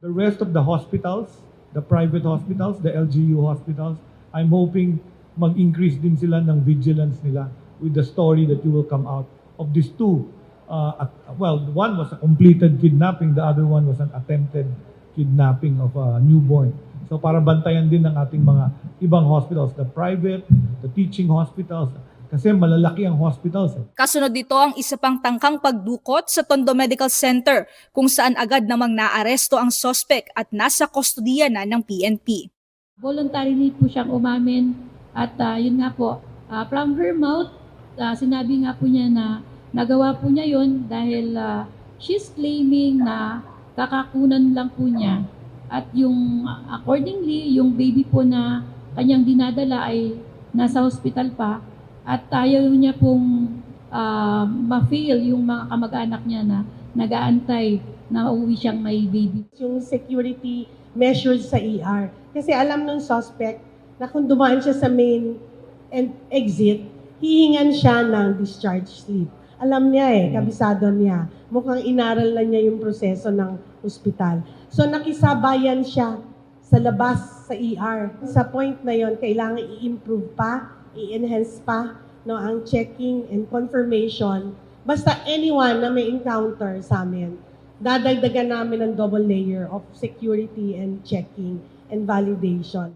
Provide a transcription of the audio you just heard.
The rest of the hospitals, the private hospitals, the LGU hospitals, I'm hoping mag-increase din sila ng vigilance nila with the story that you will come out of these two. One was a completed kidnapping, the other one was an attempted kidnapping of a newborn. So para bantayan din ng ating mga ibang hospitals, the private, the teaching hospitals, kasi malalaki ang hospitals. Kasunod dito ang isa pang tangkang pagdukot sa Tondo Medical Center kung saan agad namang naaresto ang suspect at nasa kustodiya na ng PNP. Voluntarily po siyang umamin at yun nga po, from her mouth, sinabi nga po niya na nagawa po niya yun dahil she's claiming na kakakunan lang po niya at yung accordingly, yung baby po na kanyang dinadala ay nasa hospital pa at ayaw niya pong ma-fail yung mga kamag-anak niya na nag-aantay na uuwi siyang may baby. Yung security measures sa ER. Kasi alam ng suspect na kung dumaan siya sa main and exit, hihingan siya ng discharge slip. Alam niya kabisado niya. Mukhang inaral na niya yung proseso ng ospital. So nakisabayan siya sa labas sa ER. Sa point na yon, kailangan i-improve pa, i-enhance pa ang checking and confirmation. Basta anyone na may encounter sa amin, dadagdagan namin ng double layer of security and checking and validation.